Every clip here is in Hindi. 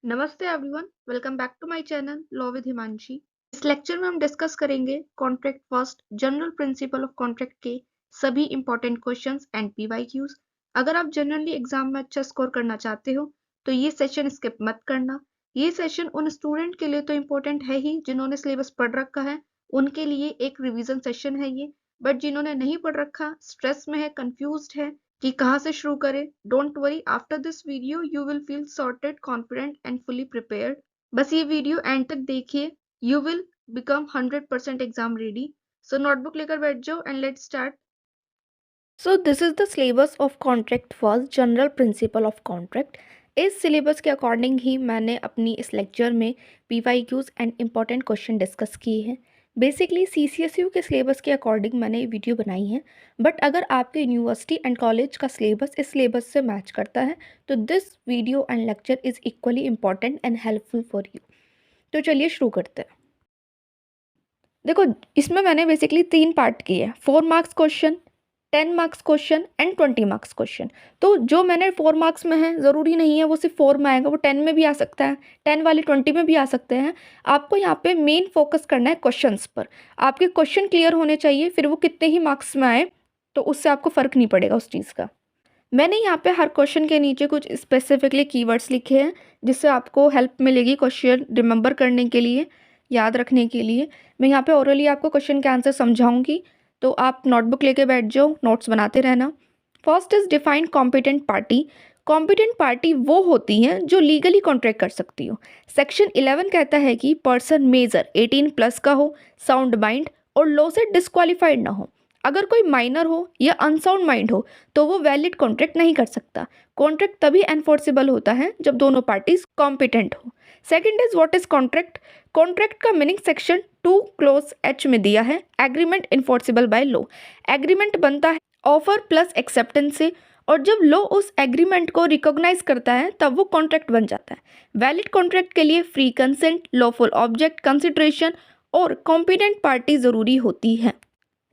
नमस्ते everyone, welcome back to my channel law with Himanshi. इस लेक्चर में हम डिस्कस करेंगे contract first general principle of contract के सभी इंपॉर्टेंट क्वेश्चंस एंड पीवाईक्यूज। अगर आप जनरली एग्जाम में अच्छा स्कोर करना चाहते हो तो ये सेशन स्किप मत करना। ये सेशन उन स्टूडेंट के लिए तो इम्पोर्टेंट है ही जिन्होंने सिलेबस पढ़ रखा है, उनके लिए एक रिवीजन सेशन है ये। बट जिन्होंने नहीं पढ़ रखा, स्ट्रेस में है, कंफ्यूज्ड है कि कहाँ से शुरू करें, don't worry, after this video you will feel sorted, confident and fully prepared. बस ये वीडियो एंड तक देखिए, you will become 100% exam ready. So notebook लेकर बैठ जाओ and let's start. So this is the syllabus of contract first general principle of contract. इस सिलेबस के अकॉर्डिंग ही मैंने अपनी इस लेक्चर में PYQs and important question discuss किए हैं। बेसिकली सीसीएसयू के सिलेबस के अकॉर्डिंग मैंने ये वीडियो बनाई है, बट अगर आपके यूनिवर्सिटी एंड कॉलेज का सिलेबस इस सिलेबस से मैच करता है तो this video and lecture is equally important and helpful for you. तो चलिए शुरू करते हैं। देखो, इसमें मैंने बेसिकली 3 पार्ट किए हैं, 4 marks question, 10 marks question and 20 marks question. तो जो मैंने 4 मार्क्स में है, ज़रूरी नहीं है वो सिर्फ 4 में आएगा, वो 10 में भी आ सकता है, 10 वाले 20 में भी आ सकते हैं। आपको यहाँ पे मेन फोकस करना है क्वेश्चंस पर। आपके क्वेश्चन क्लियर होने चाहिए, फिर वो कितने ही मार्क्स में आए तो उससे आपको फ़र्क नहीं पड़ेगा उस चीज़ का। मैंने यहाँ पे हर क्वेश्चन के नीचे कुछ स्पेसिफिकली कीवर्ड्स लिखे हैं जिससे आपको हेल्प मिलेगी क्वेश्चन रिमेंबर करने के लिए, याद रखने के लिए। मैं यहाँ पे ओरली आपको क्वेश्चन के आंसर समझाऊंगी, तो आप नोटबुक लेके बैठ जाओ, नोट्स बनाते रहना। First is define competent party. Competent party वो होती हैं जो लीगली कॉन्ट्रैक्ट कर सकती हो। सेक्शन 11 कहता है कि पर्सन मेजर 18+ का हो, साउंड माइंड और लॉ से डिस्क्वालीफाइड ना हो। अगर कोई माइनर हो या अनसाउंड माइंड हो तो वो वैलिड कॉन्ट्रैक्ट नहीं कर सकता। कॉन्ट्रैक्ट तभी एनफोर्सेबल होता है जब दोनों पार्टीज कॉम्पिटेंट हो। Second is what is contract. Contract का मीनिंग सेक्शन 2 क्लोज H में दिया है, agreement enforceable by law. Agreement बनता है ऑफर प्लस एक्सेप्टेंस से, और जब लॉ उस एग्रीमेंट को रिकॉग्नाइज करता है तब वो कॉन्ट्रैक्ट बन जाता है। वैलिड कॉन्ट्रैक्ट के लिए free consent, lawful object consideration और कॉम्पिटेंट पार्टी ज़रूरी होती है।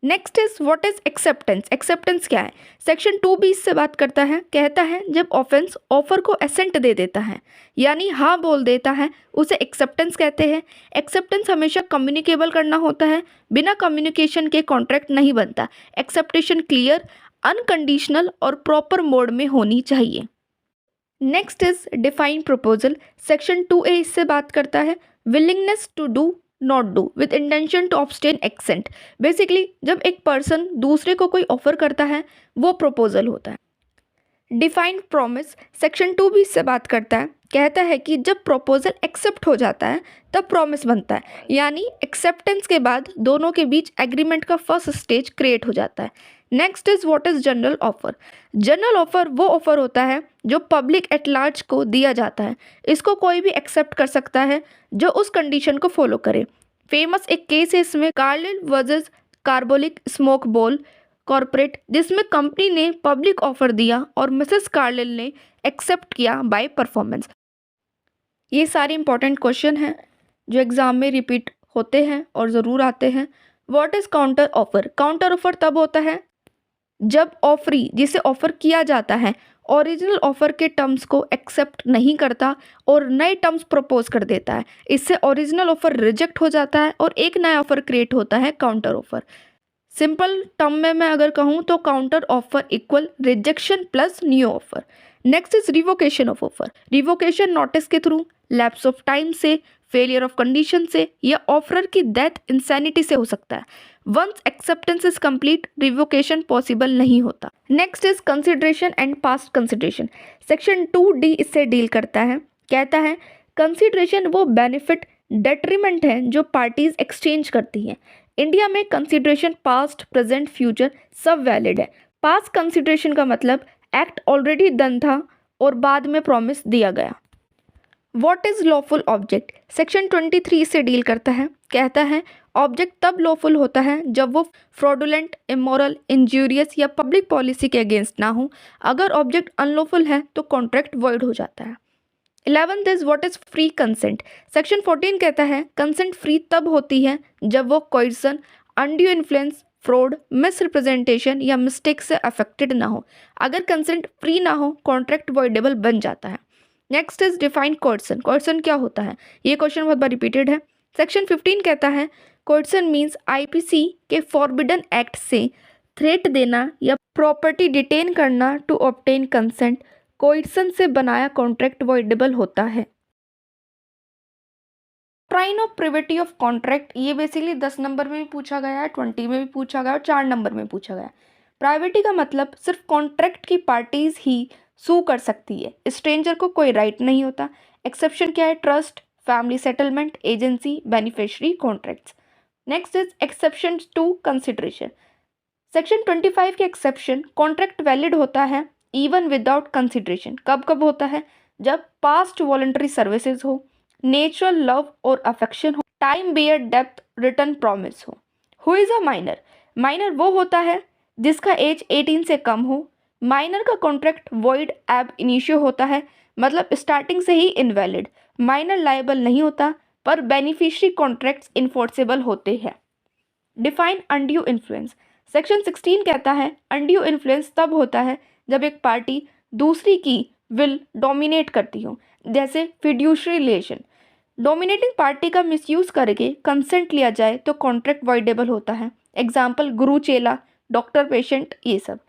Next is what is acceptance. Acceptance क्या है? सेक्शन 2B इससे बात करता है, कहता है जब ऑफेंस ऑफर को एसेंट दे देता है, यानी हाँ बोल देता है, उसे एक्सेप्टेंस कहते हैं। एक्सेप्टेंस हमेशा कम्युनिकेबल करना होता है, बिना कम्युनिकेशन के कॉन्ट्रैक्ट नहीं बनता। एक्सेप्टेशन क्लियर, अनकंडीशनल और प्रॉपर मोड में होनी चाहिए। Next is define proposal. Section 2A इससे बात करता है, willingness to do not do with intention to obtain assent. Basically जब एक पर्सन दूसरे को कोई ऑफर करता है वो प्रपोजल होता है। Defined promise. सेक्शन 2B से बात करता है, कहता है कि जब प्रपोजल एक्सेप्ट हो जाता है तब प्रॉमिस बनता है, यानी एक्सेप्टेंस के बाद दोनों के बीच एग्रीमेंट का फर्स्ट स्टेज क्रिएट हो जाता है। Next is what is general offer. General offer वो ऑफर होता है जो पब्लिक एट लार्ज को दिया जाता है। इसको कोई भी एक्सेप्ट कर सकता है जो उस कंडीशन को फॉलो करे। फेमस एक केस है इसमें, कार्लिल वर्सेस कार्बोलिक स्मोक बोल कॉरपोरेट, जिसमें कंपनी ने पब्लिक ऑफर दिया और मिसेस कार्लिल ने एक्सेप्ट किया बाय परफॉर्मेंस। ये सारे इंपॉर्टेंट क्वेश्चन हैं जो एग्जाम में रिपीट होते हैं और ज़रूर आते हैं। What is counter offer. Counter offer तब होता है जब ऑफरी, जिसे ऑफर किया जाता है, ओरिजिनल ऑफर के टर्म्स को एक्सेप्ट नहीं करता और नए टर्म्स प्रपोज कर देता है। इससे ओरिजिनल ऑफर रिजेक्ट हो जाता है और एक नया ऑफर क्रिएट होता है, काउंटर ऑफर। सिंपल टर्म में मैं अगर कहूँ तो counter offer equal rejection plus new offer. Next is revocation of offer. Revocation notice के थ्रू, लैप्स ऑफ टाइम से, फेलियर ऑफ कंडीशन से या ऑफरर की डेथ, इंसैनिटी से हो सकता है। Once acceptance is complete, revocation possible नहीं होता। Next is consideration and past consideration. Section 2D इससे डील करता है, कहता है कंसिडरेशन वो बेनिफिट डेट्रीमेंट है जो पार्टीज एक्सचेंज करती हैं। इंडिया में कंसिडरेशन पास्ट, प्रेजेंट, फ्यूचर सब वैलिड है। पास्ट कंसिडरेशन का मतलब एक्ट ऑलरेडी डन था और बाद में प्रॉमिस दिया गया। What is lawful object. Section 23 से डील करता है, कहता है ऑब्जेक्ट तब लॉफुल होता है जब वो फ्रॉडुलेंट, इमोरल, इंजूरियस या पब्लिक पॉलिसी के अगेंस्ट ना हो। अगर ऑब्जेक्ट अनलॉफुल है तो कॉन्ट्रैक्ट वॉइड हो जाता है। 11th is what is free consent. Section 14 कहता है कंसेंट फ्री तब होती है जब वो कोइर्सन, अनड्यू इन्फ्लुएंस, फ्रॉड, मिसरिप्रेजेंटेशन या मिस्टेक से अफेक्टेड ना हो। अगर कंसेंट फ्री ना हो, कॉन्ट्रैक्ट वॉइडेबल बन जाता है। Next is define कोर्सन। कोर्सन क्या होता है? ये क्वेश्चन बहुत बार रिपीटेड है। सेक्शन 15 कहता है कोर्सन मीन्स आईपीसी के फॉरबिडन एक्ट से थ्रेट देना या प्रॉपर्टी डिटेन करना टू ऑब्टेन कंसेंट। कोर्सन से बनाया कॉन्ट्रैक्ट वॉइडेबल होता है। Doctrine of privity of contract, ये बेसिकली 10 नंबर में भी पूछा गया है, 20 में भी पूछा गया और 4 नंबर में पूछा गया। प्राइवेटी का मतलब सिर्फ कॉन्ट्रैक्ट की पार्टीज ही सू कर सकती है, स्ट्रेंजर को कोई राइट नहीं होता। एक्सेप्शन क्या है? Trust, family settlement, agency, beneficiary contracts. Next is exception to consideration. Section 25 के एक्सेप्शन, कॉन्ट्रैक्ट वैलिड होता है इवन विदाउट कंसिडरेशन। कब कब होता है? जब पास्ट वॉलंटरी सर्विसेज हो, नेचुरल लव और अफेक्शन हो, टाइम बेयर डेप्थ रिटर्न प्रॉमिस हो। Who is a minor? Minor वो होता है जिसका एज 18 से कम हो। माइनर का कॉन्ट्रैक्ट वॉइड एब इनिशियो होता है, मतलब स्टार्टिंग से ही इनवैलिड। माइनर लायबल नहीं होता, पर बेनिफिशियरी कॉन्ट्रैक्ट्स इन्फोर्सेबल होते हैं। Define undue influence. सेक्शन 16 कहता है अनड्यू इन्फ्लुएंस तब होता है जब एक पार्टी दूसरी की विल डोमिनेट करती हो, जैसे फिड्यूशरी रिलेशन। डोमिनेटिंग पार्टी का मिसयूज करके कंसेंट लिया जाए तो कॉन्ट्रैक्ट वॉइडेबल होता है। एग्जाम्पल गुरु चेला, डॉक्टर पेशेंट, ये सब।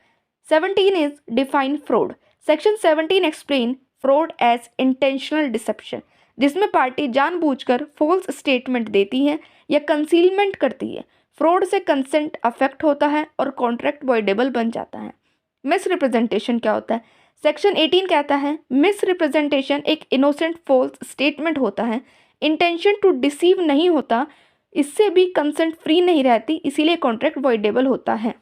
17 is define fraud. Section 17 explain fraud as intentional deception, जिसमें पार्टी जानबूझकर फॉल्स स्टेटमेंट देती है या कंसीलमेंट करती है। फ्रॉड से कंसेंट अफेक्ट होता है और कॉन्ट्रैक्ट वॉइडेबल बन जाता है। मिस रिप्रेजेंटेशन क्या होता है? सेक्शन 18 कहता है मिस रिप्रेजेंटेशन एक इनोसेंट फॉल्स स्टेटमेंट होता है, इंटेंशन टू डिसीव नहीं होता, इससे भी कंसेंट फ्री नहीं रहती, इसीलिए कॉन्ट्रैक्ट वॉइडेबल होता है।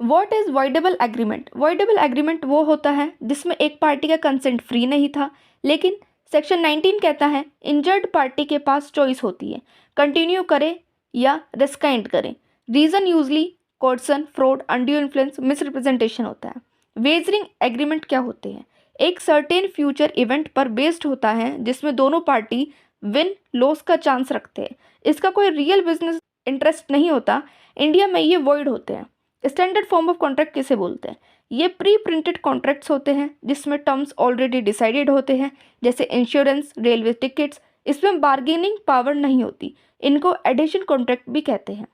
What is voidable agreement? Voidable agreement वो होता है जिसमें एक पार्टी का कंसेंट फ्री नहीं था, लेकिन सेक्शन 19 कहता है इंजर्ड पार्टी के पास चॉइस होती है, कंटिन्यू करे या रिस्काइंट करें। Reason usually coercion, fraud, undue influence, misrepresentation होता है। वेजरिंग एग्रीमेंट क्या होते हैं? एक सर्टेन फ्यूचर इवेंट पर बेस्ड होता है जिसमें दोनों पार्टी विन लॉस का चांस रखते हैं। इसका कोई रियल बिजनेस इंटरेस्ट नहीं होता। इंडिया में ये वॉइड होते हैं। स्टैंडर्ड फॉर्म ऑफ कॉन्ट्रैक्ट किसे बोलते हैं? ये प्री प्रिंटेड कॉन्ट्रैक्ट्स होते हैं जिसमें टर्म्स ऑलरेडी डिसाइडेड होते हैं, जैसे इंश्योरेंस, रेलवे टिकट्स। इसमें बार्गेनिंग पावर नहीं होती, इनको एडिशन कॉन्ट्रैक्ट भी कहते हैं।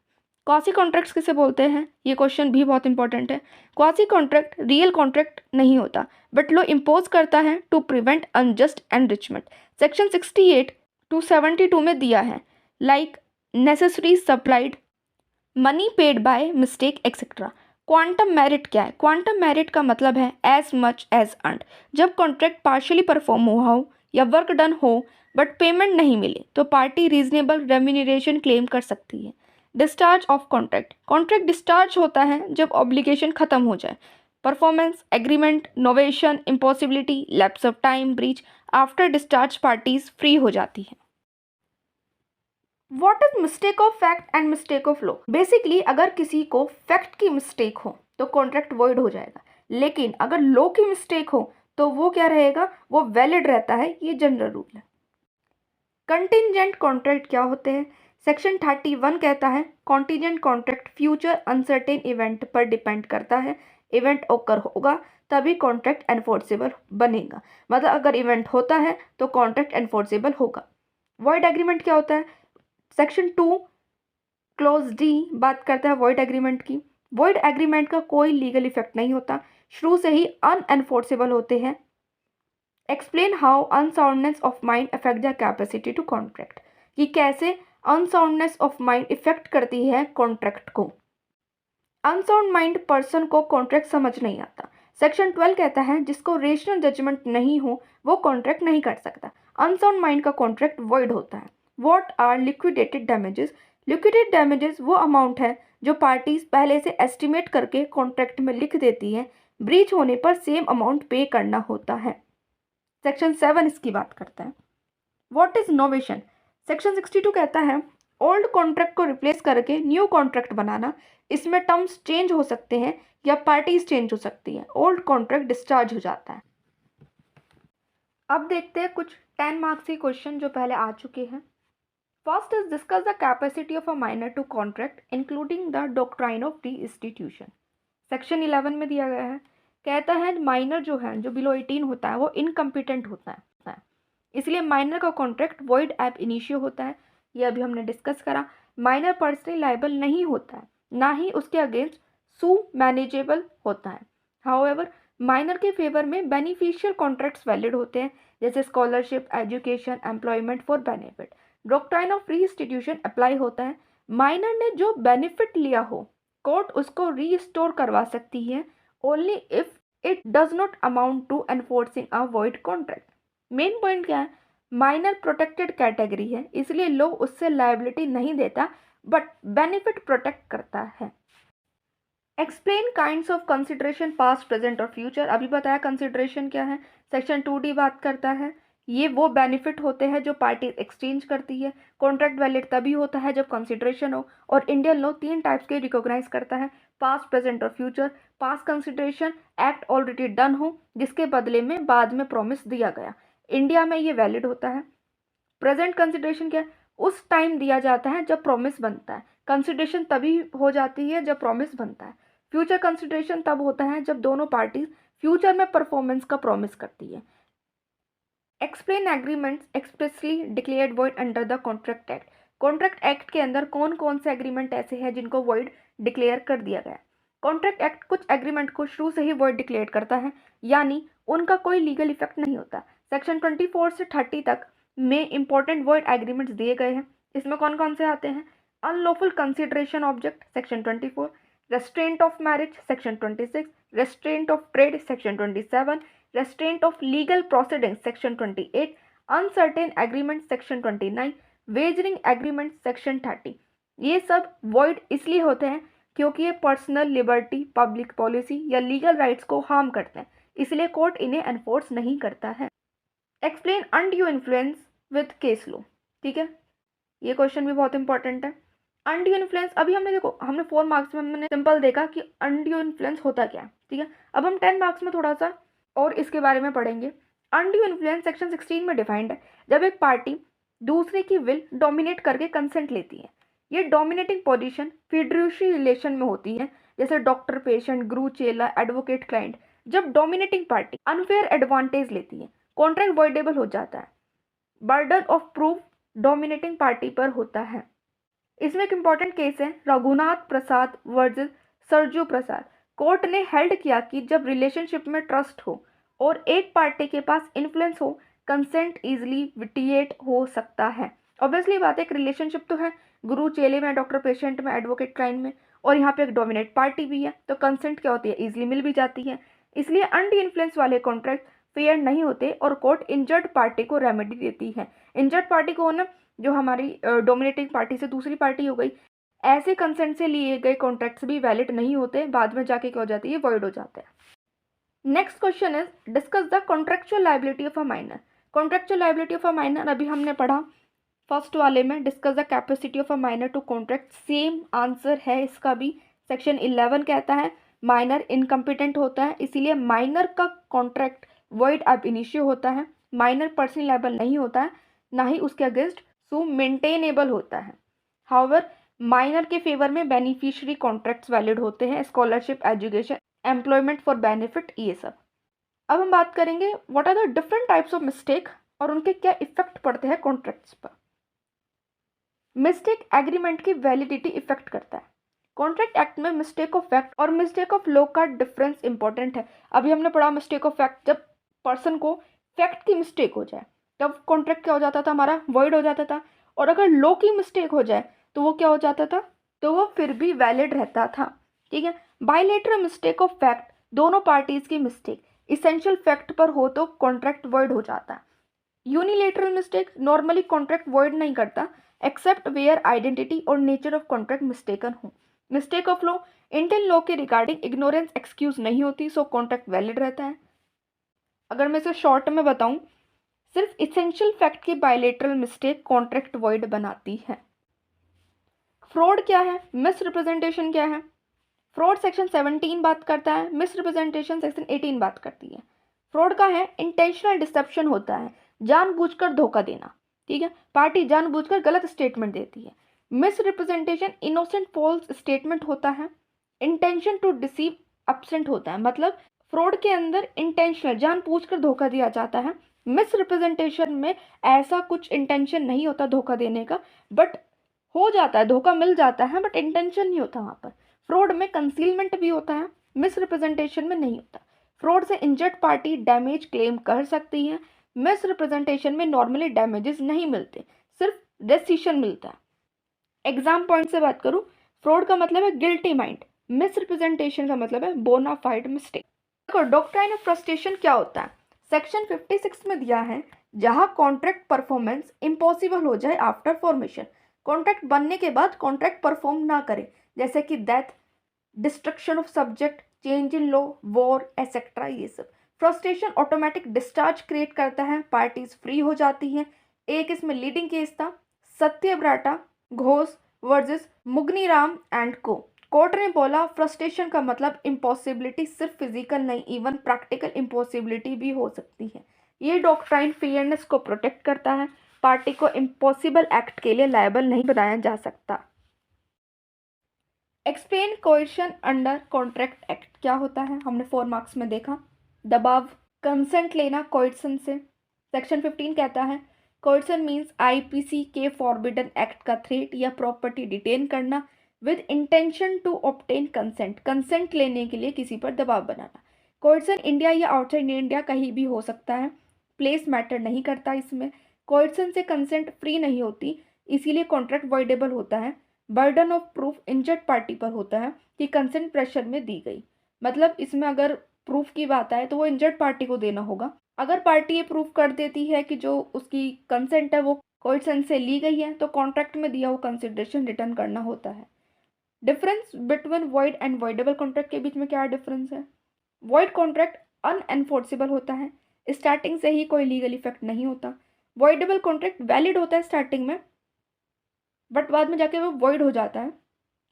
क्वासी कॉन्ट्रैक्ट्स किसे बोलते हैं? ये क्वेश्चन भी बहुत इंपॉर्टेंट है। क्वासी कॉन्ट्रैक्ट रियल कॉन्ट्रैक्ट नहीं होता, बट लॉ इम्पोज करता है to prevent unjust enrichment. Section 68 to 72 में दिया है, like necessary supplied, money paid by mistake etcetera. Quantum meruit क्या है? क्वांटम मेरिट का मतलब है एज मच एज अर्न्ड। जब कॉन्ट्रैक्ट पार्शियली परफॉर्म हुआ हो या वर्क डन हो बट पेमेंट नहीं मिले तो पार्टी रीजनेबल रेम्यूनरेशन क्लेम कर सकती है। Discharge of contract, contract discharge होता है जब ऑब्लिगेशन खत्म हो जाए। Performance, agreement, novation, impossibility, lapse of time, breach. After discharge parties free हो जाती है। What is mistake of fact and mistake of law? Basically अगर किसी को फैक्ट की मिस्टेक हो तो कॉन्ट्रैक्ट वॉइड हो जाएगा, लेकिन अगर लॉ की मिस्टेक हो तो वो क्या रहेगा? वो वैलिड रहता है। ये जनरल रूल है। कंटिजेंट कॉन्ट्रैक्ट क्या होते हैं? सेक्शन 31 कहता है contingent contract future uncertain event पर डिपेंड करता है। इवेंट ओकर होगा तभी कॉन्ट्रैक्ट एनफोर्सेबल बनेगा, मतलब अगर इवेंट होता है तो कॉन्ट्रैक्ट एनफोर्सेबल होगा। वॉइड एग्रीमेंट क्या होता है? सेक्शन 2 क्लोज डी बात करता है वॉइड एग्रीमेंट की। वॉइड एग्रीमेंट का कोई लीगल इफेक्ट नहीं होता, शुरू से ही अनएनफोर्सेबल होते हैं। Explain how unsoundness of mind affect the capacity to contract, कि कैसे अनसाउंडनेस ऑफ माइंड इफेक्ट करती है कॉन्ट्रैक्ट को। अनसाउंड माइंड पर्सन को कॉन्ट्रैक्ट समझ नहीं आता। सेक्शन 12 कहता है जिसको रेशनल जजमेंट नहीं हो वो कॉन्ट्रैक्ट नहीं कर सकता। अनसाउंड माइंड का कॉन्ट्रैक्ट वॉइड होता है। What are liquidated damages? Liquidated damages वो अमाउंट है जो पार्टीज पहले से एस्टिमेट करके कॉन्ट्रैक्ट में लिख देती हैं, ब्रीच होने पर सेम अमाउंट पे करना होता है। सेक्शन 7 इसकी बात करता है। What is novation? सेक्शन 62 कहता है ओल्ड कॉन्ट्रैक्ट को रिप्लेस करके न्यू कॉन्ट्रैक्ट बनाना। इसमें टर्म्स चेंज हो सकते हैं या पार्टीज चेंज हो सकती हैं। ओल्ड कॉन्ट्रैक्ट डिस्चार्ज हो जाता है। अब देखते हैं कुछ 10 मार्क्स के क्वेश्चन जो पहले आ चुके हैं। First is discuss the capacity of a minor to contract including the doctrine of restitution. Section 11 में दिया गया है कहता है माइनर जो है, जो बिलो 18 होता है वो इनकम्पिटेंट होता है, इसलिए माइनर का कॉन्ट्रैक्ट वॉइड एब इनिशियो होता है। ये अभी हमने डिस्कस करा। माइनर पर्सनली लायबल नहीं होता है, ना ही उसके अगेंस्ट सू मैनेजेबल होता है। हाउएवर माइनर के फेवर में बेनिफिशियल कॉन्ट्रैक्ट्स वैलिड होते हैं, जैसे scholarship, education, employment for benefit. Doctrine of restitution apply होता है। माइनर ने जो बेनिफिट लिया हो, कोर्ट उसको रीस्टोर करवा सकती है only if it does not amount to enforcing a void contract. Main point क्या है, माइनर प्रोटेक्टेड कैटेगरी है, इसलिए लॉ उससे लायबिलिटी नहीं देता बट बेनिफिट प्रोटेक्ट करता है। Explain kinds of consideration past, present और फ्यूचर। अभी बताया कंसिडरेशन क्या है। सेक्शन 2D बात करता है, ये वो बेनिफिट होते हैं जो पार्टी एक्सचेंज करती है। कॉन्ट्रैक्ट वैलिड तभी होता है जब कंसिडरेशन हो, और इंडियन लॉ 3 टाइप्स के रिकॉग्नाइज करता है, पास्ट, प्रेजेंट और future. Past consideration act already done हो, जिसके बदले में बाद में प्रॉमिस दिया गया, इंडिया में ये वैलिड होता है। प्रेजेंट कंसिडरेशन क्या है, उस टाइम दिया जाता है जब प्रॉमिस बनता है। कंसिडरेशन तभी हो जाती है जब प्रॉमिस बनता है। फ्यूचर कंसिडरेशन तब होता है जब दोनों पार्टीज फ्यूचर में परफॉर्मेंस का प्रॉमिस करती है। Explain agreements expressly declared void under the contract act. Contract act के अंदर कौन कौन से एग्रीमेंट ऐसे हैं जिनको वॉइड डिक्लेयर कर दिया गया है। कॉन्ट्रैक्ट एक्ट कुछ एग्रीमेंट को शुरू से ही वॉइड डिक्लेयर करता है, यानी उनका कोई लीगल इफेक्ट नहीं होता। सेक्शन 24 से 30 तक में इंपॉर्टेंट वॉइड एग्रीमेंट्स दिए गए हैं। इसमें कौन कौन से आते हैं, unlawful consideration object section 24, restaurant of marriage section 26, restaurant of trade section 27, restaurant of legal proceedings section 28, uncertain agreement section 29, wagering agreement section 30। ये सब वॉइड इसलिए होते हैं क्योंकि ये पर्सनल लिबर्टी, पब्लिक पॉलिसी या लीगल राइट्स को हार्म करते हैं, इसलिए कोर्ट इन्हें एनफोर्स नहीं करता है। Explain undue influence with case law. ठीक है, ये क्वेश्चन भी बहुत इंपॉर्टेंट है। अनड्यू इन्फ्लुएंस, अभी हमने देखो, हमने 4 मार्क्स में हमने सिंपल देखा कि अनड्यू इन्फ्लुएंस होता क्या है। ठीक है, अब हम 10 मार्क्स में थोड़ा सा और इसके बारे में पढ़ेंगे। अनड्यू इन्फ्लुएंस सेक्शन 16 में डिफाइंड है, जब एक पार्टी दूसरे की विल डोमिनेट करके कंसेंट लेती है। ये डोमिनेटिंग पोजीशन फिड्यूशियरी रिलेशन में होती है, जैसे डॉक्टर पेशेंट, गुरु चेला, एडवोकेट क्लाइंट। जब डोमिनेटिंग पार्टी अनफेयर एडवांटेज लेती है, कॉन्ट्रैक्ट वॉइडेबल हो जाता है। Burden of proof dominating party पर होता है। इसमें एक इंपॉर्टेंट केस है रघुनाथ प्रसाद वर्सेस सरजू प्रसाद। कोर्ट ने हेल्ड किया कि जब रिलेशनशिप में ट्रस्ट हो और एक पार्टी के पास इन्फ्लुएंस हो, कंसेंट इजीली विटिएट हो सकता है। ऑब्वियसली बात है, एक रिलेशनशिप तो है गुरु चेले में, डॉक्टर पेशेंट में, एडवोकेट क्लाइंट में, और यहाँ पे एक डोमिनेट पार्टी भी है, तो कंसेंट क्या होती है, इजीली मिल भी जाती है। इसलिए अनड्यू इन्फ्लुएंस वाले कॉन्ट्रैक्ट फेयर नहीं होते और कोर्ट इंजर्ड पार्टी को रेमेडी देती है। इंजर्ड पार्टी को ना, जो हमारी डोमिनेटिंग पार्टी से दूसरी पार्टी हो गई, ऐसे कंसेंट से लिए गए कॉन्ट्रैक्ट्स भी वैलिड नहीं होते, बाद में जाके क्या हो जाती है, वॉइड हो जाते हैं। Next question is discuss the contractual liability of a minor. Contractual liability of a minor अभी हमने पढ़ा फर्स्ट वाले में, discuss the capacity of a minor to contract, same answer है इसका भी। सेक्शन 11 कहता है माइनर इनकम्पिटेंट होता है, इसीलिए माइनर का कॉन्ट्रैक्ट वॉइड अब इनिशियो होता है। माइनर पर्सनली लायबल नहीं होता है, ना ही उसके अगेंस्ट सो मेंटेनेबल होता है। हाउएवर माइनर के फेवर में बेनिफिशियरी कॉन्ट्रैक्ट्स वैलिड होते हैं, scholarship, education, employment for benefit, ये सब। अब हम बात करेंगे what are the different types of mistake और उनके क्या इफेक्ट पड़ते हैं कॉन्ट्रैक्ट्स पर। मिस्टेक एग्रीमेंट की वैलिडिटी इफेक्ट करता है। कॉन्ट्रैक्ट एक्ट में मिस्टेक ऑफ फैक्ट और मिस्टेक ऑफ लॉ का डिफरेंस इंपॉर्टेंट है। अभी हमने पढ़ा मिस्टेक ऑफ फैक्ट, जब पर्सन को फैक्ट की मिस्टेक हो जाए तब कॉन्ट्रैक्ट क्या हो जाता था, हमारा वॉइड हो जाता था। और अगर लॉ की मिस्टेक हो जाए तो वो क्या हो जाता था, तो वो फिर भी वैलिड रहता था। ठीक है, बायलेटरल मिस्टेक ऑफ फैक्ट, दोनों पार्टीज की मिस्टेक इसेंशियल फैक्ट पर हो तो कॉन्ट्रैक्ट वॉइड हो जाता है। Unilateral mistake normally contract void नहीं करता एक्सेप्ट वेयर आइडेंटिटी और नेचर ऑफ कॉन्ट्रैक्ट मिस्टेकन हो। Mistake of law, Indian law के रिगार्डिंग इग्नोरेंस एक्सक्यूज नहीं होती, सो कॉन्ट्रैक्ट वैलिड रहता है। अगर मैं इसे शॉर्ट में बताऊं, सिर्फ इसेंशियल फैक्ट की बायलेटरल मिस्टेक कॉन्ट्रैक्ट वॉइड बनाती है। फ्रॉड क्या है, मिस रिप्रेजेंटेशन क्या है। फ्रॉड सेक्शन 17 बात करता है, मिस रिप्रेजेंटेशन सेक्शन 18 बात करती है। फ्रॉड का है इंटेंशनल डिसेप्शन होता है, जानबूझकर धोखा देना। ठीक है, पार्टी जानबूझकर गलत स्टेटमेंट देती है। Misrepresentation innocent false statement होता है। इंटेंशन टू डिसीव एब्सेंट होता है, मतलब फ्रॉड के अंदर इंटेंशनल जानबूझकर धोखा दिया जाता है। मिस रिप्रेजेंटेशन में ऐसा कुछ इंटेंशन नहीं होता धोखा देने का, बट हो जाता है, धोखा मिल जाता है, बट इंटेंशन नहीं होता वहाँ पर। फ्रॉड में कंसीलमेंट भी होता है, मिस रिप्रेजेंटेशन में नहीं होता। फ्रॉड से इंजर्ड पार्टी डैमेज क्लेम कर सकती है। मिस रिप्रेजेंटेशन में नॉर्मली डैमेजेस नहीं मिलते, सिर्फ डिसीजन मिलता है। एग्जाम पॉइंट से बात करूं, फ्रॉड का मतलब है गिल्टी माइंड, मिस रिप्रेजेंटेशन का मतलब है बोनाफाइड मिस्टेक। देखो डॉक्ट्राइन ऑफ फ्रस्ट्रेशन क्या होता है, सेक्शन 56 में दिया है, जहां कॉन्ट्रैक्ट परफॉर्मेंस इम्पॉसिबल हो जाए आफ्टर फॉर्मेशन, कॉन्ट्रैक्ट बनने के बाद कॉन्ट्रैक्ट परफॉर्म ना करे, जैसे कि death, destruction of subject, change in law, war etcetera, ये सब। फ्रस्ट्रेशन ऑटोमेटिक डिस्चार्ज क्रिएट करता है, पार्टीज फ्री हो जाती हैं। एक इसमें लीडिंग केस था, सत्यव्राटा घोष वर्सेस मुगनीराम एंड को। कोर्ट ने बोला फ्रस्ट्रेशन का मतलब इम्पॉसिबिलिटी सिर्फ फिजिकल नहीं, इवन प्रैक्टिकल इम्पॉसिबिलिटी भी हो सकती है। ये डॉक्ट्राइन फेयरनेस को प्रोटेक्ट करता है, पार्टी को इम्पॉसिबल एक्ट के लिए लायबल नहीं बनाया जा सकता। एक्सप्लेन कोएर्शन अंडर कॉन्ट्रैक्ट एक्ट क्या होता है, हमने 4 मार्क्स में देखा। दबाव, कंसेंट लेना कोएर्शन से। सेक्शन 15 कहता है कोएर्शन मीन्स आईपीसी के फॉरबिडन एक्ट का थ्रेट या प्रॉपर्टी डिटेन करना with intention to obtain consent, consent लेने के लिए किसी पर दबाव बनाना। कोएर्शन इंडिया या आउटसाइड इंडिया कहीं भी हो सकता है, प्लेस मैटर नहीं करता इसमें। कोएर्शन से कंसेंट फ्री नहीं होती, इसीलिए कॉन्ट्रैक्ट वॉइडेबल होता है। Burden of proof injured party पर होता है कि कंसेंट प्रेशर में दी गई, मतलब इसमें अगर प्रूफ की बात आए तो वो इंजर्ड पार्टी को देना होगा। अगर पार्टी ये प्रूफ कर देती है कि जो उसकी कंसेंट है वो कोएर्शन से ली गई है, तो कॉन्ट्रैक्ट में दिया हुआ कंसिडरेशन रिटर्न करना होता है। Difference between void and voidable contract के बीच में क्या डिफरेंस है, वॉइड कॉन्ट्रैक्ट अनएनफोर्सेबल होता है, स्टार्टिंग से ही कोई लीगल इफेक्ट नहीं होता। वॉइडेबल कॉन्ट्रैक्ट वैलिड होता है स्टार्टिंग में, बट बाद में जाके वो वॉइड हो जाता है।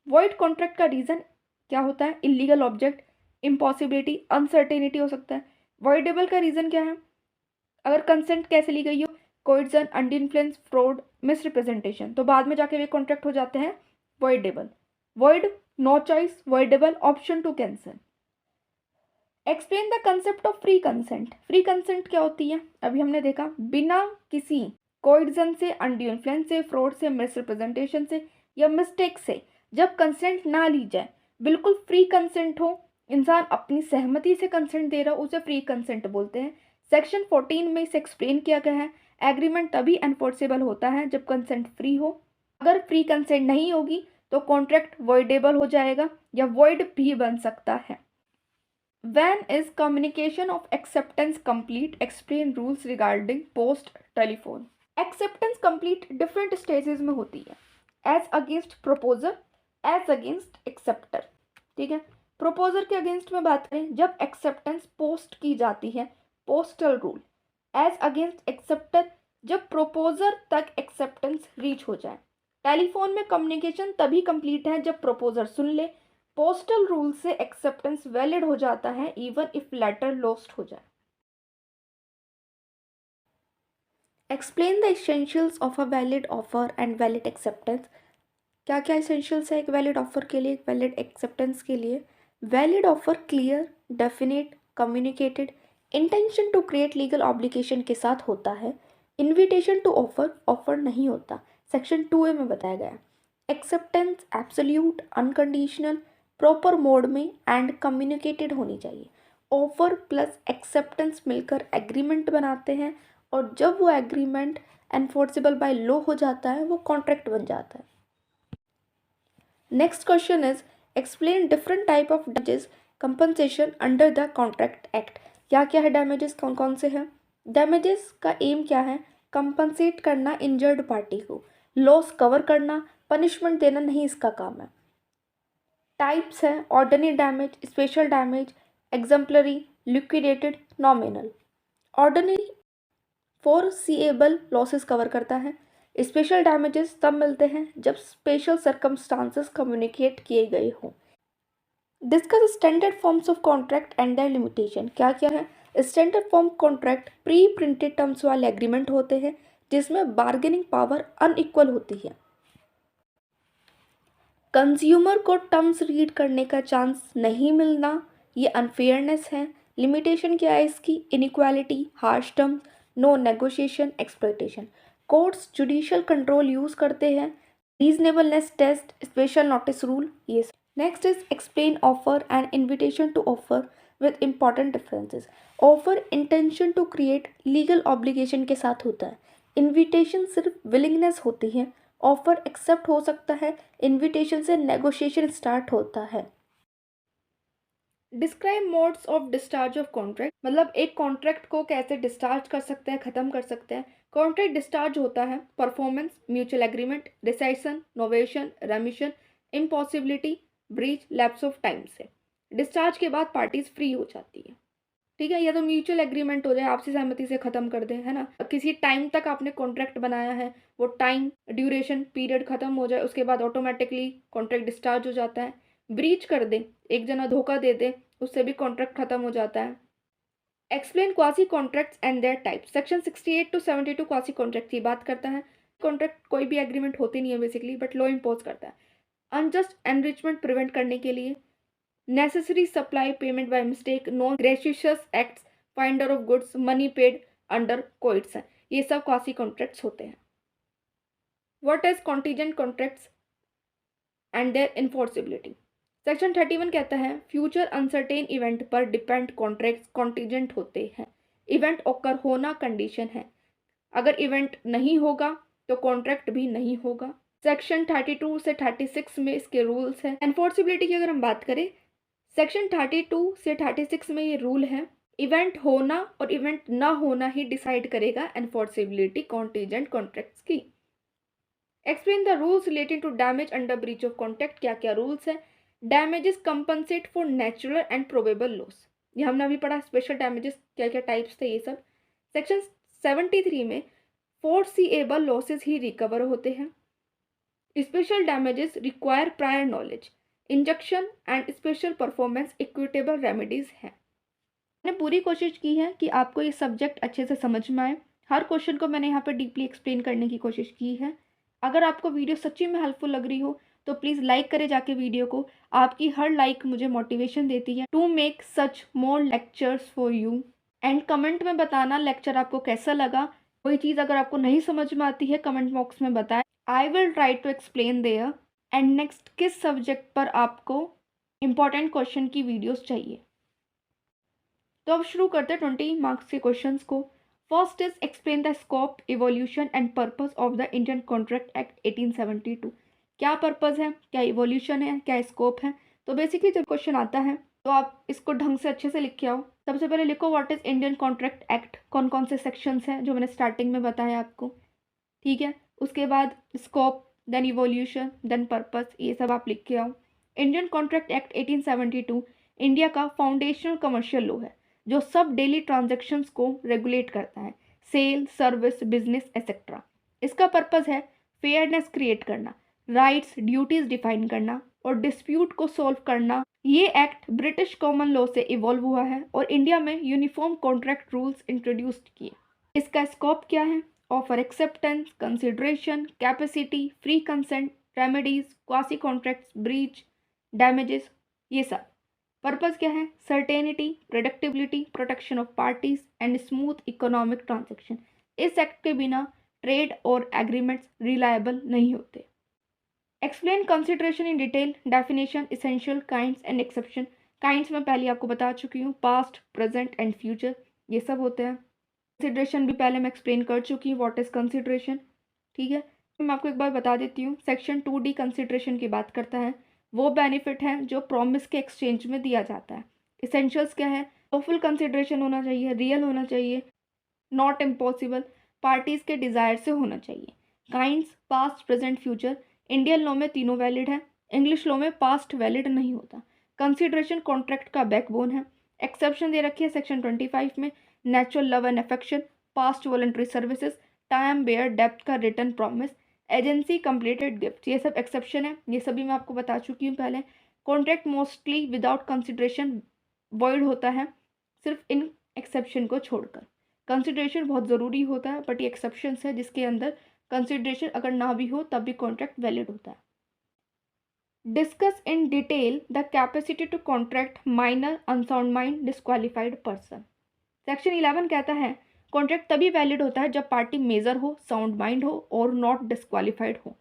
वॉइड कॉन्ट्रैक्ट का रीज़न क्या होता है, इलीगल ऑब्जेक्ट, इम्पॉसिबिलिटी, अनसर्टेनिटी हो सकता है। वॉइडेबल का रीज़न क्या है, अगर कंसेंट कैसे ली गई हो, coercion, under influence, fraud, misrepresentation, तो बाद में जाके वे कॉन्ट्रैक्ट हो जाते हैं voidable. Void, no choice, voidable, option to cancel. Explain the concept of free consent. Free consent क्या होती है, अभी हमने देखा, बिना किसी कोइजन से, अंडर इन्फ्लुएंस से, फ्रॉड से, मिस रिप्रेजेंटेशन से या मिस्टेक से जब कंसेंट ना ली जाए, बिल्कुल फ्री कंसेंट हो, इंसान अपनी सहमति से कंसेंट दे रहा हो, उसे फ्री कंसेंट बोलते हैं। सेक्शन 14 में इसे एक्सप्लेन किया गया है, एग्रीमेंट तभी एनफोर्सेबल होता है जब कंसेंट फ्री हो। अगर फ्री कंसेंट नहीं होगी तो कॉन्ट्रैक्ट वॉइडेबल हो जाएगा या वॉइड भी बन सकता है। When is communication of acceptance complete? Explain rules regarding post telephone. Acceptance complete different stages में होती है, as against proposer, as against acceptor, ठीक है। प्रोपोजर के अगेंस्ट में बात करें जब एक्सेप्टेंस पोस्ट की जाती है, postal rule. As against acceptor जब प्रोपोजर तक एक्सेप्टेंस रीच हो जाए। टेलीफोन में कम्युनिकेशन तभी कंप्लीट है जब प्रोपोजर सुन ले। पोस्टल रूल से एक्सेप्टेंस वैलिड हो जाता है इवन इफ लेटर लॉस्ट हो जाए। Explain the essentials of a valid offer and valid acceptance. क्या क्या एसेंशियल्स है एक वैलिड ऑफर के लिए, एक वैलिड एक्सेप्टेंस के लिए। Valid offer clear, definite, communicated, intention to create legal obligation के साथ होता है। इन्विटेशन टू ऑफर, ऑफर नहीं होता, सेक्शन 2A में बताया गया। Acceptance absolute, unconditional, proper mode में एंड कम्युनिकेटेड होनी चाहिए। ऑफर प्लस एक्सेप्टेंस मिलकर एग्रीमेंट बनाते हैं और जब वो एग्रीमेंट एनफोर्सेबल बाय लॉ हो जाता है वो कॉन्ट्रैक्ट बन जाता है। Next question is explain different type of damages compensation under the contract act. क्या क्या है डैमेजेस, कौन कौन से हैं। डैमेजेस का एम क्या है, कंपनसेट करना इंजर्ड पार्टी को, लॉस कवर करना, पनिशमेंट देना नहीं इसका काम है। टाइप्स हैं ordinary damage, special damage, exemplary, liquidated, nominal. Ordinary foreseeable losses cover करता है। स्पेशल डैमेजेस तब मिलते हैं जब स्पेशल सर्कमस्टांसेस कम्युनिकेट किए गए हों। Discuss standard forms of contract and their limitation. क्या क्या है, standard form contract pre printed terms वाले एग्रीमेंट होते हैं जिसमें बार्गेनिंग पावर अनइक्वल होती है। कंज्यूमर को टर्म्स रीड करने का चांस नहीं मिलना, ये अनफेयरनेस है। लिमिटेशन क्या है इसकी? Inequality, harsh terms, no negotiation, exploitation. Courts judicial control use करते हैं, reasonableness test, special notice rule, ये सब। Next is explain offer and invitation to offer with important differences. Offer intention to create legal obligation के साथ होता है, इन्विटेशन सिर्फ विलिंगनेस होती है। ऑफर एक्सेप्ट हो सकता है, इन्विटेशन से नेगोशिएशन स्टार्ट होता है। Describe modes of discharge of contract, मतलब एक कॉन्ट्रैक्ट को कैसे डिस्चार्ज कर सकते हैं, खत्म कर सकते हैं। कॉन्ट्रैक्ट डिस्चार्ज होता है performance, mutual agreement, rescission, novation, remission, impossibility, breach, lapse of time से। डिस्चार्ज के बाद पार्टीज फ्री हो जाती है, ठीक है। या तो म्यूचुअल एग्रीमेंट हो जाए, आपसी सहमति से खत्म कर दें, है ना। किसी टाइम तक आपने कॉन्ट्रैक्ट बनाया है, वो टाइम ड्यूरेशन पीरियड खत्म हो जाए, उसके बाद ऑटोमेटिकली कॉन्ट्रैक्ट डिस्चार्ज हो जाता है। ब्रीच कर दे, एक जना धोखा दे दे, उससे भी कॉन्ट्रैक्ट खत्म हो जाता है। Explain quasi contracts and their type. Section 68 to 72 quasi contract की बात करता है। कॉन्ट्रैक्ट कोई भी एग्रीमेंट होती नहीं है बेसिकली, बट लॉ इम्पोज करता है अनजस्ट एनरिचमेंट प्रिवेंट करने के लिए, necessary supply payment by mistake, non gratuitous acts, finder of goods, money paid under coercion हैं, ये सब क्वासी कॉन्ट्रैक्ट्स होते हैं। What is contingent contracts and their enforceability. Section 31 कहता है फ्यूचर अनसर्टेन इवेंट पर डिपेंड कॉन्ट्रैक्ट्स कॉन्टीजेंट होते हैं। इवेंट ओकर होना कंडीशन है, अगर इवेंट नहीं होगा तो कॉन्ट्रैक्ट भी नहीं होगा। सेक्शन 32 से 36 में इसके रूल्स हैं। एनफोर्सिबिलिटी की अगर हम बात करें, सेक्शन 32 से 36 में ये रूल है, इवेंट होना और इवेंट ना होना ही डिसाइड करेगा एनफोर्सिबिलिटी कॉन्टीजेंट कॉन्ट्रैक्ट्स की। Explain the rules relating to damage under breach of contract. क्या क्या रूल्स हैं? Damages compensate for natural and probable loss, ये हमने अभी पढ़ा। स्पेशल डैमेजेस क्या क्या टाइप्स थे ये सब। सेक्शन 73 में फोरसीएबल लॉसेस ही रिकवर होते हैं। Special damages require prior knowledge, injunction and special performance equitable remedies हैं। मैंने पूरी कोशिश की है कि आपको ये सब्जेक्ट अच्छे से समझ में आए। हर क्वेश्चन को मैंने यहाँ पे डीपली एक्सप्लेन करने की कोशिश की है। अगर आपको वीडियो सच्ची में हेल्पफुल लग रही हो तो प्लीज़ लाइक करें जाके वीडियो को। आपकी हर लाइक मुझे मोटिवेशन देती है to make such more lectures for you. And comment में बताना लेक्चर आपको कैसा लगा। कोई चीज़ अगर आपको नहीं समझ में आती है कमेंट बॉक्स में बताएं, I will try to explain there. And next किस सब्जेक्ट पर आपको इम्पॉर्टेंट क्वेश्चन की वीडियोस चाहिए। तो अब शुरू करते हैं 20 मार्क्स के क्वेश्चंस को। First is explain the scope, evolution and purpose of the Indian contract act 1872। क्या पर्पस है, क्या इवोल्यूशन है, क्या स्कोप है। तो बेसिकली जब क्वेश्चन आता है तो आप इसको ढंग से अच्छे से लिख के आओ। सबसे पहले लिखो what is Indian contract act, कौन कौन से सेक्शंस हैं जो मैंने स्टार्टिंग में बताया आपको, ठीक है। उसके बाद scope, then evolution, then purpose, ये सब आप लिख के आओ। इंडियन कॉन्ट्रैक्ट एक्ट 1872 इंडिया का फाउंडेशनल कमर्शियल लॉ है जो सब डेली ट्रांजैक्शंस को रेगुलेट करता है, सेल, सर्विस, बिजनेस एक्सेट्रा। इसका पर्पस है फेयरनेस क्रिएट करना, राइट्स ड्यूटीज डिफाइन करना और डिस्प्यूट को सॉल्व करना। ये एक्ट ब्रिटिश कॉमन लॉ से इवॉल्व हुआ है और इंडिया में यूनिफॉर्म कॉन्ट्रैक्ट रूल्स इंट्रोड्यूस्ड किए। इसका स्कोप क्या है? Offer acceptance, consideration, capacity, free consent, remedies, quasi contracts, breach, damages, ये सब। पर्पस क्या है? Certainty, predictability, protection of parties and smooth economic transaction. इस एक्ट के बिना ट्रेड और एग्रीमेंट्स रिलायबल नहीं होते। Explain consideration in detail, definition, essential, kinds and exception. Kinds में पहले आपको बता चुकी हूँ, पास्ट, प्रेजेंट एंड फ्यूचर, ये सब होते हैं। कंसिडरेशन भी पहले मैं एक्सप्लेन कर चुकी हूँ, व्हाट इज कंसिडरेशन, ठीक है। मैं आपको एक बार बता देती हूँ। सेक्शन 2D कंसिडरेशन की बात करता है, वो बेनिफिट है जो प्रॉमिस के एक्सचेंज में दिया जाता है। इसेंशियल्स क्या है? फुल कंसिडरेशन होना चाहिए, रियल होना चाहिए, नॉट इम्पॉसिबल, पार्टीज के डिजायर से होना चाहिए। Kinds, past, present, future. Indian law में तीनों वैलिड है, इंग्लिश लॉ में पास्ट वैलिड नहीं होता। कंसिडरेशन कॉन्ट्रैक्ट का बैकबोन है। एक्सेप्शन दे रखी है सेक्शन 25 में, natural love and affection, past voluntary services, time barred डेप्थ का return promise, agency completed gift, ये सब एक्सेप्शन है। ये सभी मैं आपको बता चुकी हूँ पहले। Contract mostly without consideration void होता है, सिर्फ इन एक्सेप्शन को छोड़कर। कंसिडरेशन बहुत ज़रूरी होता है, बट ये एक्सेप्शंस है जिसके अंदर कंसिडरेशन अगर ना भी हो तब भी कॉन्ट्रैक्ट वैलिड होता है। Discuss in detail the capacity to contract minor unsound mind disqualified person. Section 11 कहता है कॉन्ट्रैक्ट तभी वैलिड होता है जब पार्टी मेजर हो, साउंड माइंड हो और नॉट डिस्क्वालिफाइड हो।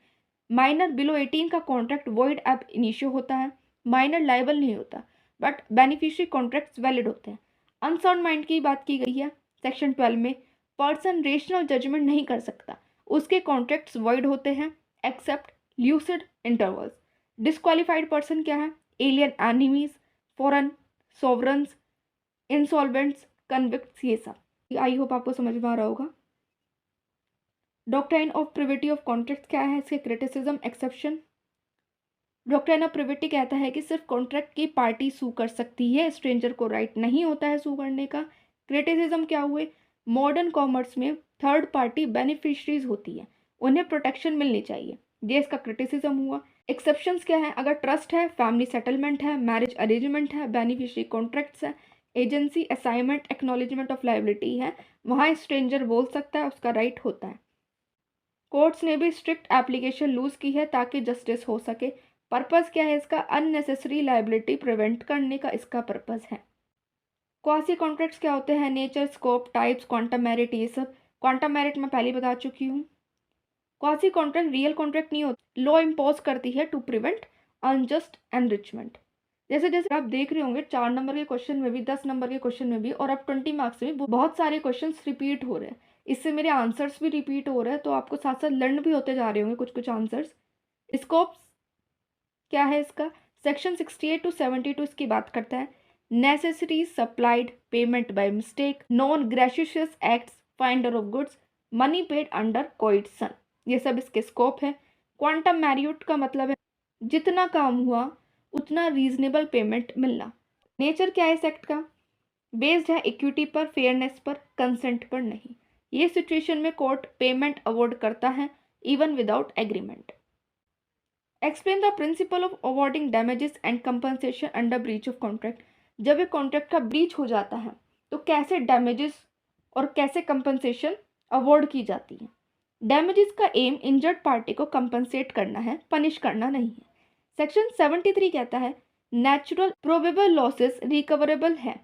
माइनर बिलो 18 का कॉन्ट्रैक्ट वॉइड एब इनिशियो होता है, माइनर लाइबल नहीं होता, बट बेनिफिशियरी कॉन्ट्रैक्ट्स वैलिड होते हैं। अनसाउंड माइंड की बात की गई है सेक्शन 12 में, पर्सन रेशनल जजमेंट नहीं कर सकता, उसके कॉन्ट्रैक्ट्स वॉइड होते हैं except lucid intervals. Disqualified person क्या है? Alien enemies, foreign sovereigns, insolvents, convicts, ये सब। आई होप आपको समझ में आ रहा होगा। Doctrine of privity of contract क्या है? इसके criticism exception. Doctrine of privity कहता है कि सिर्फ कॉन्ट्रैक्ट की पार्टी सू कर सकती है, स्ट्रेंजर को राइट नहीं होता है सू करने का। क्रिटिसिज्म क्या हुए? मॉडर्न कॉमर्स में थर्ड पार्टी बेनिफिशरीज होती है, उन्हें प्रोटेक्शन मिलनी चाहिए, ये इसका क्रिटिसिज्म हुआ। एक्सेप्शंस क्या है? अगर ट्रस्ट है, फैमिली सेटलमेंट है, मैरिज अरेंजमेंट है, बेनिफिशरी कॉन्ट्रैक्ट्स है, agency assignment acknowledgement of liability है, वहाँ स्ट्रेंजर बोल सकता है, उसका राइट होता है। कोर्ट्स ने भी स्ट्रिक्ट एप्लीकेशन लूज की है ताकि जस्टिस हो सके। पर्पस क्या है इसका? अननेसेसरी लाइबिलिटी प्रिवेंट करने का इसका पर्पस है। क्वासी कॉन्ट्रैक्ट्स क्या होते हैं? Nature, scope, types, quantum merit, ये सब। क्वांटम मेरिट मैं पहले बता चुकी हूँ। क्वासी कॉन्ट्रैक्ट रियल कॉन्ट्रैक्ट नहीं होती, लॉ इम्पोज करती है टू प्रिवेंट अनजस्ट एनरिचमेंट। जैसे जैसे आप देख रहे होंगे 4 नंबर के क्वेश्चन में भी, 10 नंबर के क्वेश्चन में भी और अब 20 मार्क्स में भी बहुत सारे क्वेश्चन रिपीट हो रहे हैं। इससे मेरे आंसर्स भी रिपीट हो रहे हैं, तो आपको साथ साथ लर्न भी होते जा रहे होंगे कुछ कुछ आंसर्स। स्कोप क्या है इसका? सेक्शन 68 टू 72 इसकी बात करता है। Necessities supplied, payment by mistake, non gratuitous acts, finder of goods, money paid under coercion, ये सब इसके स्कोप है। क्वांटम मैरिट का मतलब है जितना काम हुआ उतना रीजनेबल पेमेंट मिलना। नेचर क्या है इस एक्ट का? बेस्ड है इक्विटी पर, फेयरनेस पर, कंसेंट पर नहीं। ये सिचुएशन में कोर्ट पेमेंट अवॉर्ड करता है even without agreement. Explain the principle of awarding damages and compensation under breach of contract. जब एक कॉन्ट्रैक्ट का ब्रीच हो जाता है तो कैसे डैमेजेस और कैसे कंपनसेशन अवॉर्ड की जाती है। डैमेजेस का एम इंजर्ड पार्टी को कंपनसेट करना है, पनिश करना नहीं है। सेक्शन 73 कहता है नेचुरल प्रोबेबल लॉसेस रिकवरेबल है।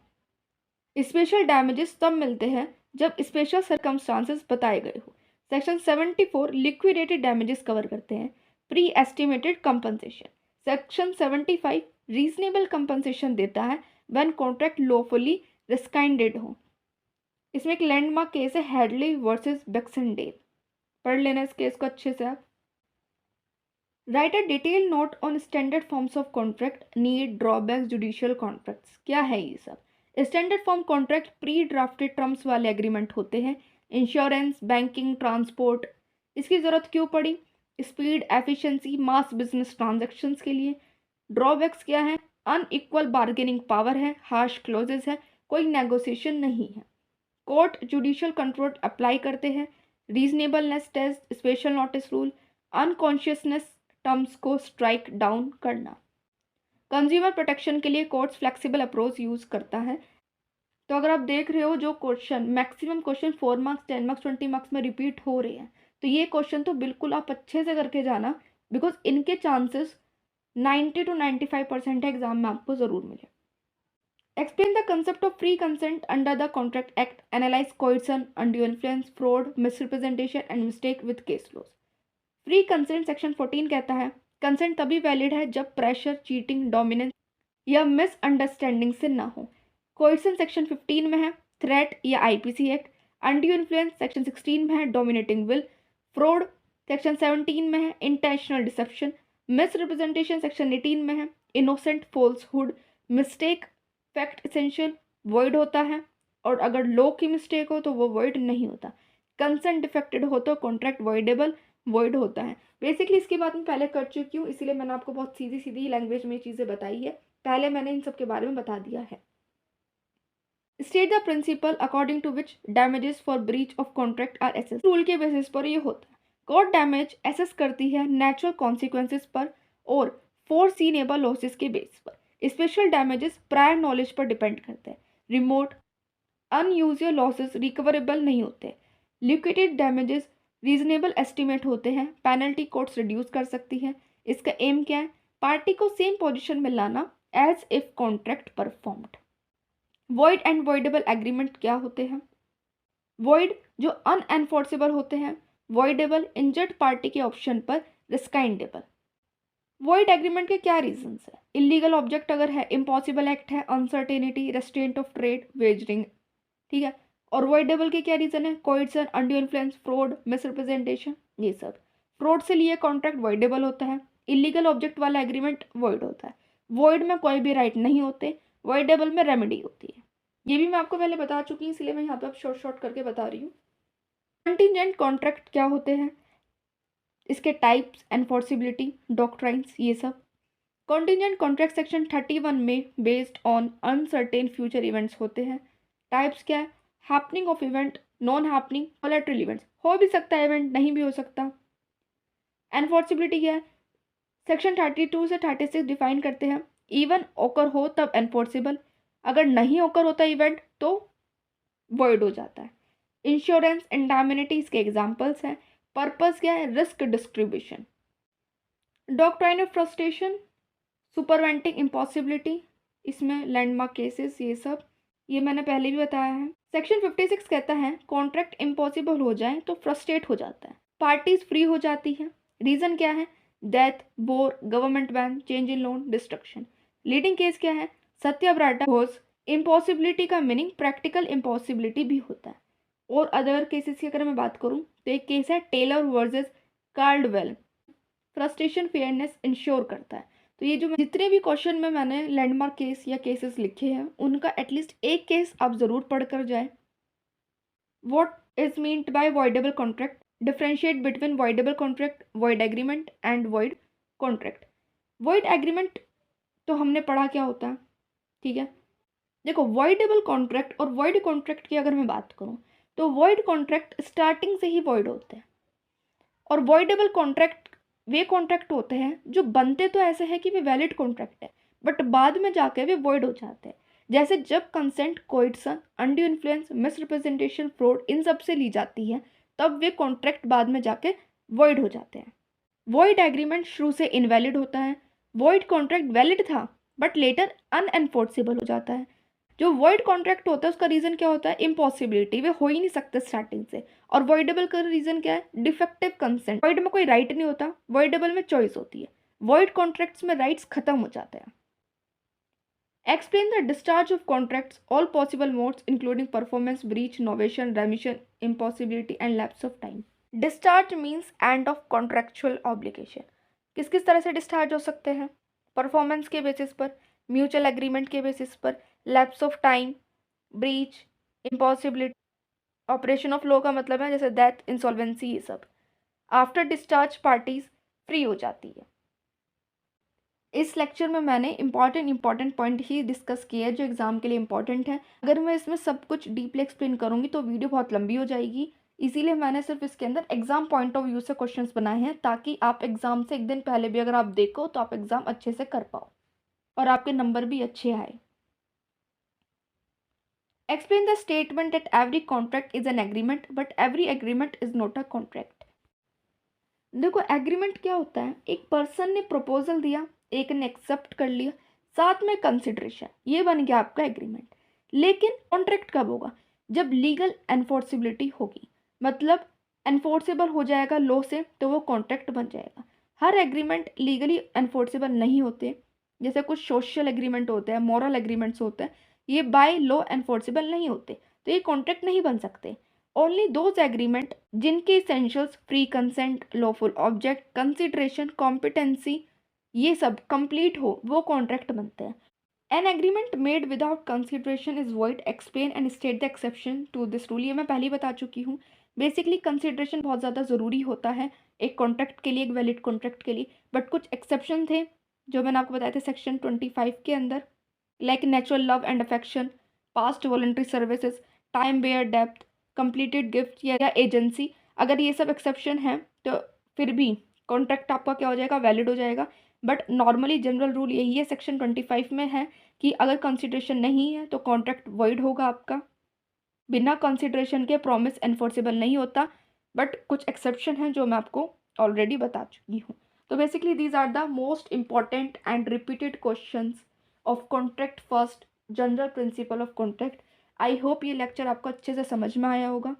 स्पेशल डैमेजेस तब मिलते हैं जब स्पेशल सर्कमस्टांसेस बताए गए हो। सेक्शन 74 लिक्विडेटेड डैमेजेस कवर करते हैं, pre estimated compensation. Section 75 reasonable compensation देता है व्हेन कॉन्ट्रैक्ट लॉफुली रिस्काइंडेड हो। इसमें एक लैंडमार्क केस है हेडली वर्सेस बैक्सेंडेल, पढ़ लेना इस केस को अच्छे से आप। Right a detail note on standard forms of contract, need, drawbacks, judicial contracts. क्या है ये सब? Standard form contract pre drafted terms वाले एग्रीमेंट होते हैं, इंश्योरेंस, बैंकिंग, ट्रांसपोर्ट। इसकी ज़रूरत क्यों पड़ी? स्पीड, एफिशिएंसी, मास बिजनेस ट्रांजैक्शंस के लिए। ड्रॉबैक्स क्या है? अनइक्वल बार्गेनिंग पावर है, हार्श क्लोजेस है, कोई नेगोशिएशन नहीं है। कोर्ट जुडिशियल कंट्रोल अप्लाई करते हैं, reasonableness test, special notice rule, unconsciousness terms को स्ट्राइक डाउन करना। कंज्यूमर प्रोटेक्शन के लिए कोर्ट्स फ्लेक्सिबल अप्रोच यूज करता है। तो अगर आप देख रहे हो जो question maximum question 4 marks, 10 marks, 20 marks में रिपीट हो रहे हैं, तो ये क्वेश्चन तो बिल्कुल आप अच्छे से करके जाना, बिकॉज इनके चांसेस 90 to 95% है एग्जाम में आपको जरूर मिले। Explain the concept of free consent under the contract act, analyse coercion, undue influence, fraud, misrepresentation and mistake with case laws. Free consent section 14 कहता है कंसेंट तभी वैलिड है जब प्रेशर, चीटिंग, डोमिनेंस या मिसअंडरस्टैंडिंग से ना हो। कोइसन सेक्शन 15 में है, थ्रेट या IPC act. Undue influence section 16 में है, डोमिनेटिंग विल। फ्रॉड सेक्शन 17 में है, इंटेंशनल डिसेप्शन। मिसरिप्रेजेंटेशन सेक्शन 18 में है, innocent falsehood. Mistake fact essential void होता है, और अगर लॉ की मिस्टेक हो तो वो वॉइड नहीं होता। कंसेंट डिफेक्टेड हो तो कॉन्ट्रैक्ट वॉइडेबल वॉइड होता है। बेसिकली इसकी बात मैं पहले कर चुकी हूँ, इसीलिए मैंने आपको बहुत सीधी सीधी लैंग्वेज में चीज़ें बताई है, पहले मैंने इन सब के बारे में बता दिया है। State the principle according to which damages for breach of contract are assessed. Rule के बेसिस पर ये होता है। कोर्ट डैमेज एसेस करती है नेचुरल कॉन्सिक्वेंसेस पर और फोरसीनेबल लॉसेस के बेस पर। स्पेशल डैमेजेस प्रायर नॉलेज पर डिपेंड करते हैं। रिमोट अनयूजुअल लॉसेस रिकवरेबल नहीं होते। लिक्विडेटेड डैमेजेस रीजनेबल एस्टिमेट होते हैं, पेनल्टी कोर्ट्स रिड्यूस कर सकती है। इसका एम क्या है? पार्टी को सेम पोजीशन में लाना as if contract performed. Void and voidable agreement क्या होते हैं? वॉइड जो अनएनफोर्सेबल होते हैं, वॉइडेबल इंजर्ड पार्टी के ऑप्शन पर रिस्काइंडेबल। वॉइड एग्रीमेंट के क्या रीजंस है? इलीगल ऑब्जेक्ट अगर है, इम्पॉसिबल एक्ट है, uncertainty, restaurant of trade, wagering, ठीक है। और वॉइडेबल के क्या रीजन है? कोइट्सन, अनड्यू इन्फ्लुएंस, फ्रॉड, मिसरिप्रेजेंटेशन, ये सब। फ्रॉड से लिए कॉन्ट्रैक्ट वॉइडेबल होता है, इलीगल ऑब्जेक्ट वाला एग्रीमेंट वॉइड होता है। वॉइड में कोई भी राइट नहीं होते, वॉइडेबल में रेमेडी होती है। ये भी मैं आपको पहले बता चुकी हूँ, इसलिए मैं यहाँ पे अब शॉर्ट करके बता रही हूँ। कंटीजेंट कॉन्ट्रैक्ट क्या होते हैं, इसके टाइप्स, एनफोर्सिबिलिटी, डॉक्ट्राइन्स, ये सब। कॉन्टीजेंट कॉन्ट्रैक्ट सेक्शन 31 में based on uncertain future events होते हैं। टाइप्स क्या है? Happening of event, non happening, collateral events, हो भी सकता है इवेंट, नहीं भी हो सकता। एनफोर्सिबिलिटी क्या है? सेक्शन 32 से 36 डिफाइन करते हैं, इवन ओकर हो तब एनफोर्सेबल, अगर नहीं ओकर होता इवेंट तो वॉइड हो जाता है। इंश्योरेंस, इंडैमिनिटी इसके एग्जाम्पल्स हैं। पर्पस क्या है? Risk distribution. Doctrine of frustration, supervening impossibility, इसमें लैंडमार्क केसेस, ये सब, ये मैंने पहले भी बताया है। सेक्शन 56 कहता है कॉन्ट्रैक्ट इम्पॉसिबल हो जाए तो फ्रस्ट्रेट हो जाता है, पार्टीज फ्री हो जाती है। रीजन क्या है? Death, war, government ban, change in loan, destruction. Leading case क्या है? सत्याग्रह घोष। इम्पॉसिबिलिटी का मीनिंग प्रैक्टिकल इम्पॉसिबिलिटी भी होता है। और अदर केसेस की अगर मैं बात करूं तो एक केस है Taylor versus Caldwell. Frustration fairness ensure करता है। तो ये जो जितने भी क्वेश्चन में मैंने लैंडमार्क केस या केसेस लिखे हैं उनका एटलीस्ट एक केस आप जरूर पढ़कर जाए। What is meant by voidable contract? Differentiate between voidable contract, void agreement and void contract. Void agreement तो हमने पढ़ा क्या होता है, ठीक है। देखो, वॉइडेबल कॉन्ट्रैक्ट और वॉइड कॉन्ट्रैक्ट की अगर मैं बात करूं तो वॉइड कॉन्ट्रैक्ट स्टार्टिंग से ही वॉइड होते हैं, और वॉइडेबल कॉन्ट्रैक्ट वे कॉन्ट्रैक्ट होते हैं जो बनते तो ऐसे हैं कि वे वैलिड कॉन्ट्रैक्ट है बट बाद में जाके वे वॉइड हो जाते हैं। जैसे जब consent, coercion, undue influence, misrepresentation, fraud इन सब से ली जाती है तब वे कॉन्ट्रैक्ट बाद में जाके वॉइड हो जाते हैं। वॉइड एग्रीमेंट शुरू से इनवैलिड होता है, वॉइड कॉन्ट्रैक्ट वैलिड था बट लेटर अनएनफोर्सेबल हो जाता है। जो वॉइड कॉन्ट्रैक्ट होता है उसका रीजन क्या होता है? इम्पॉसिबिलिटी, वे हो ही नहीं सकते स्टार्टिंग से। और वॉइडेबल का रीजन क्या है? Defective consent. वॉइड में कोई राइट नहीं होता, वॉइडेबल में चॉइस होती है। वॉइड कॉन्ट्रैक्ट्स में राइट्स खत्म हो जाते हैं। Explain the discharge of contracts, all possible modes including performance, breach, novation, remission, impossibility and lapse of time. Discharge means end of contractual obligation. किस किस तरह से डिस्चार्ज हो सकते हैं? परफॉर्मेंस के बेसिस पर, म्यूचुअल एग्रीमेंट के बेसिस पर, lapse of time, breach, impossibility, operation of law का मतलब है जैसे डेथ, इंसॉल्वेंसी, ये सब। आफ्टर डिस्चार्ज पार्टीज फ्री हो जाती है। इस लेक्चर में मैंने इंपॉर्टेंट पॉइंट ही डिस्कस किए हैं जो एग्जाम के लिए इंपॉर्टेंट है। अगर मैं इसमें सब कुछ डीपली एक्सप्लेन करूंगी तो वीडियो बहुत लंबी हो जाएगी, इसीलिए मैंने सिर्फ इसके अंदर एग्जाम पॉइंट ऑफ व्यू से क्वेश्चंस बनाए हैं ताकि आप एग्जाम से एक दिन पहले भी अगर आप देखो तो आप एग्जाम अच्छे से कर पाओ और आपके नंबर भी अच्छे आए। Explain the statement that every contract is an agreement but every agreement is not a contract. देखो, एग्रीमेंट क्या होता है? एक पर्सन ने प्रपोजल दिया, एक ने एक्सेप्ट कर लिया, साथ में कंसिडरेशन, ये बन गया आपका एग्रीमेंट। लेकिन कॉन्ट्रैक्ट कब होगा? जब लीगल एनफोर्सिबिलिटी होगी, मतलब एनफोर्सेबल हो जाएगा लॉ से तो वो कॉन्ट्रैक्ट बन जाएगा। हर एग्रीमेंट लीगली एनफोर्सेबल नहीं होते, जैसे कुछ सोशल एग्रीमेंट होते हैं, मॉरल एग्रीमेंट्स होते हैं, ये बाय लॉ एनफोर्सेबल नहीं होते तो ये कॉन्ट्रैक्ट नहीं बन सकते। ओनली दोज एग्रीमेंट जिनके essentials free consent, lawful object, consideration, competency ये सब कंप्लीट हो वो कॉन्ट्रैक्ट बनते हैं। An agreement made without consideration is void. Explain and state the exception to this rule. ये मैं पहले ही बता चुकी हूँ। बेसिकली कंसिडरेशन बहुत ज़्यादा ज़रूरी होता है एक कॉन्ट्रैक्ट के लिए, एक वैलिड कॉन्ट्रैक्ट के लिए, बट कुछ एक्सेप्शन थे जो मैंने आपको बताए थे सेक्शन 25 के अंदर, like natural love and affection, past voluntary services, time barred डेप्थ, कंप्लीटेड गिफ्ट या एजेंसी। अगर ये सब एक्सेप्शन है तो फिर भी कॉन्ट्रैक्ट आपका क्या हो जाएगा? वैलिड हो जाएगा। बट नॉर्मली जनरल रूल यही है सेक्शन 25 में है कि अगर कंसिडरेशन नहीं है तो कॉन्ट्रैक्ट वॉइड होगा आपका। बिना कंसिडरेशन के प्रॉमिस एनफोर्सेबल नहीं होता, बट कुछ एक्सेप्शन है जो मैं आपको ऑलरेडी बता चुकी हूँ। तो basically these are the most important and repeated questions of contract first general principle of contract. I hope ये लेक्चर आपको अच्छे से समझ में आया होगा।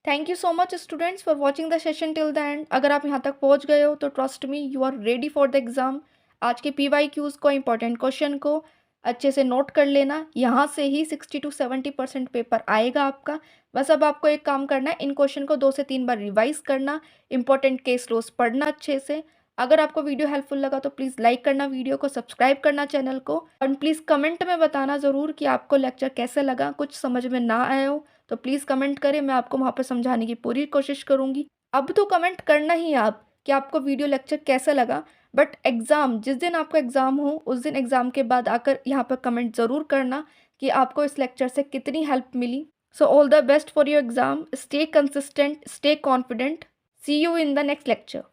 Thank you so much students for watching the session till the end. अगर आप यहाँ तक पहुँच गए हो तो trust me you are ready for the exam. आज के PYQs को, इंपॉर्टेंट क्वेश्चन को अच्छे से नोट कर लेना। यहाँ से ही 60 to 70% पेपर आएगा आपका। बस अब आपको एक काम करना है, इन क्वेश्चन को 2 से 3 बार रिवाइज करना, इंपॉर्टेंट केस लॉस पढ़ना अच्छे से। अगर आपको वीडियो हेल्पफुल लगा तो प्लीज़ लाइक करना वीडियो को, सब्सक्राइब करना चैनल को, और प्लीज़ कमेंट में बताना ज़रूर कि आपको लेक्चर कैसे लगा। कुछ समझ में ना आए हो तो प्लीज़ कमेंट करें, मैं आपको वहाँ पर समझाने की पूरी कोशिश करूँगी। अब तो कमेंट करना ही आप कि आपको वीडियो लेक्चर कैसा लगा, बट एग्ज़ाम जिस दिन आपका एग्ज़ाम हो उस दिन एग्ज़ाम के बाद आकर यहाँ पर कमेंट ज़रूर करना कि आपको इस लेक्चर से कितनी हेल्प मिली। So all the best for your exam, stay consistent, stay confident, see you in the next lecture.